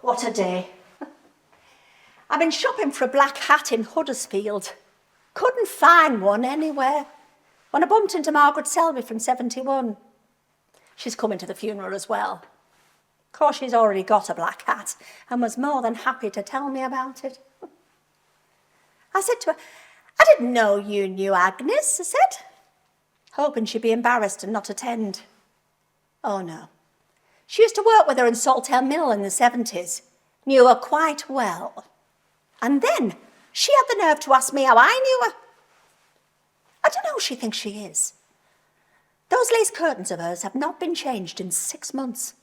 What a day. I've been shopping for a black hat in Huddersfield. Couldn't find one anywhere. When I bumped into Margaret Selby from 71. She's coming to the funeral as well. Of course, she's already got a black hat and was more than happy to tell me about it. I said to her, I didn't know you knew Agnes, I said, hoping she'd be embarrassed and not attend. Oh, no. She used to work with her in Saltell Mill in the 70s, knew her quite well. And then she had the nerve to ask me how I knew her. I don't know who she thinks she is. Those lace curtains of hers have not been changed in 6 months.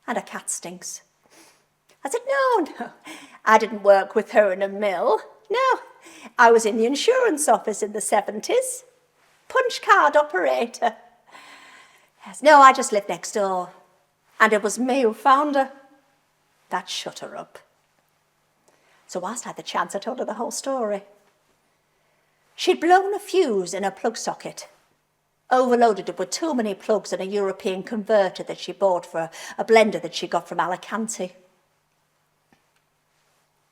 And her cat stinks. I said, no, I didn't work with her in a mill. No, I was in the insurance office in the 70s. Punch card operator. Yes, no, I just lived next door. And it was me who found her. That shut her up. So whilst I had the chance, I told her the whole story. She'd blown a fuse in her plug socket, overloaded it with too many plugs and a European converter that she bought for a blender that she got from Alicante.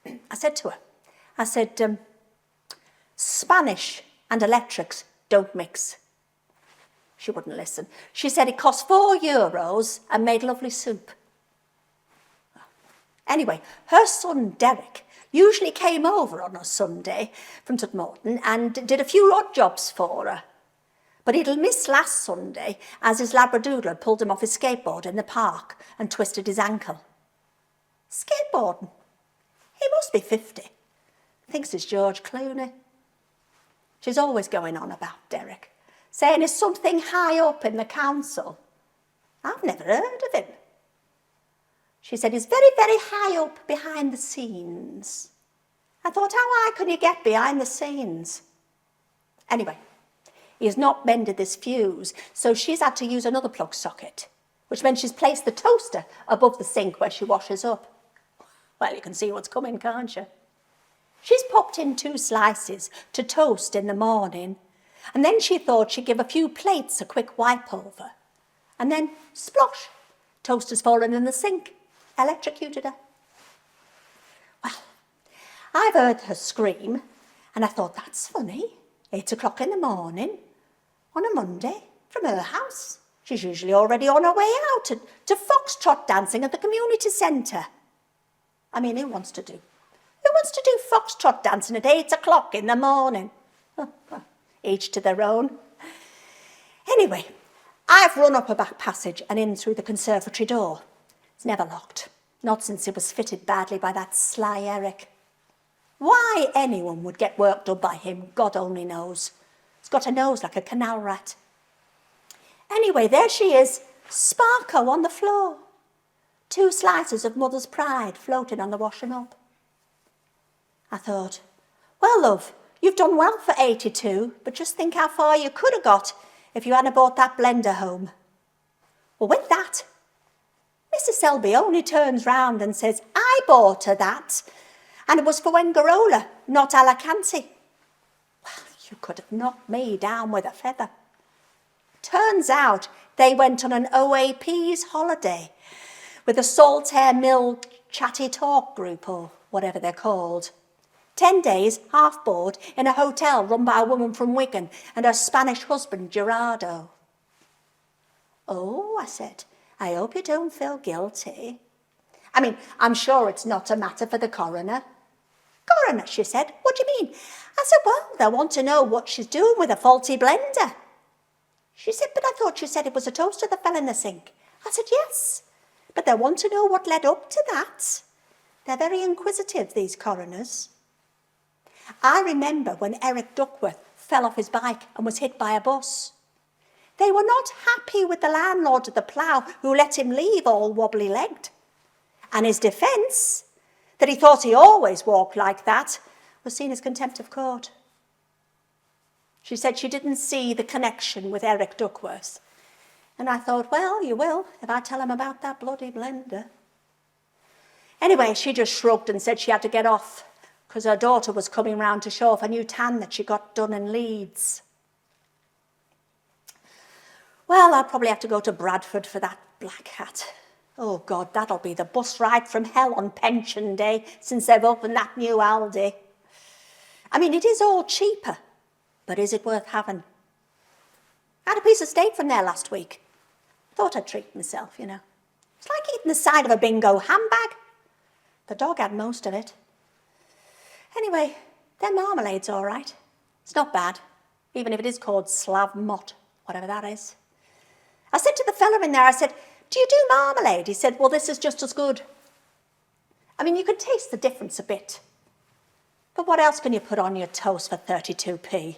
I said to her, Spanish and electrics don't mix. She wouldn't listen. She said it cost €4 and made lovely soup. Anyway, her son Derek usually came over on a Sunday from Todmorden and did a few odd jobs for her. But he'd missed last Sunday as his Labradoodle had pulled him off his skateboard in the park and twisted his ankle. Skateboarding? He must be 50. Thinks he's George Clooney. She's always going on about Derek, saying he's something high up in the council. I've never heard of him. She said he's very, very high up behind the scenes. I thought, how high can you get behind the scenes? Anyway, he has not mended this fuse, so she's had to use another plug socket, which meant she's placed the toaster above the sink where she washes up. Well, you can see what's coming, can't you? She's popped in 2 slices to toast in the morning, and then she thought she'd give a few plates a quick wipe over. And then, splosh, toaster's fallen in the sink, electrocuted her. Well, I've heard her scream, and I thought, that's funny. 8 o'clock in the morning, on a Monday, from her house. She's usually already on her way out to foxtrot dancing at the community centre. I mean, who wants to do foxtrot dancing at 8 o'clock in the morning? Each to their own. Anyway, I've run up a back passage and in through the conservatory door. It's never locked, not since it was fitted badly by that sly Eric. Why anyone would get work done by him, God only knows. He's got a nose like a canal rat. Anyway, there she is, Sparko on the floor. 2 slices of mother's pride floating on the washing up. I thought, well, love, you've done well for 82, but just think how far you could have got if you hadn't brought that blender home. Well, with that, Mrs. Selby only turns round and says, I bought her that, and it was for Wengarola, not Alicante. Well, you could have knocked me down with a feather. Turns out they went on an OAP's holiday with a Saltaire Mill Chatty Talk group or whatever they're called. 10 days, half board, in a hotel run by a woman from Wigan and her Spanish husband, Gerardo. Oh, I said, I hope you don't feel guilty. I mean, I'm sure it's not a matter for the coroner. Coroner, she said, what do you mean? I said, well, they want to know what she's doing with a faulty blender. She said, but I thought you said it was a toaster that fell in the sink. I said, yes, but they want to know what led up to that. They're very inquisitive, these coroners. I remember when Eric Duckworth fell off his bike and was hit by a bus. They were not happy with the landlord of the plough who let him leave all wobbly-legged. And his defence, that he thought he always walked like that, was seen as contempt of court. She said she didn't see the connection with Eric Duckworth. And I thought, well, you will if I tell him about that bloody blender. Anyway, she just shrugged and said she had to get off because her daughter was coming round to show off a new tan that she got done in Leeds. Well, I'll probably have to go to Bradford for that black hat. Oh God, that'll be the bus ride from hell on pension day since they've opened that new Aldi. I mean, it is all cheaper, but is it worth having? I had a piece of steak from there last week. Thought I'd treat myself, you know. It's like eating the side of a bingo handbag. The dog had most of it. Anyway, their marmalade's all right. It's not bad, even if it is called Slav Mott, whatever that is. I said to the fella in there, I said, do you do marmalade? He said, well, this is just as good. I mean, you can taste the difference a bit. But what else can you put on your toast for 32p?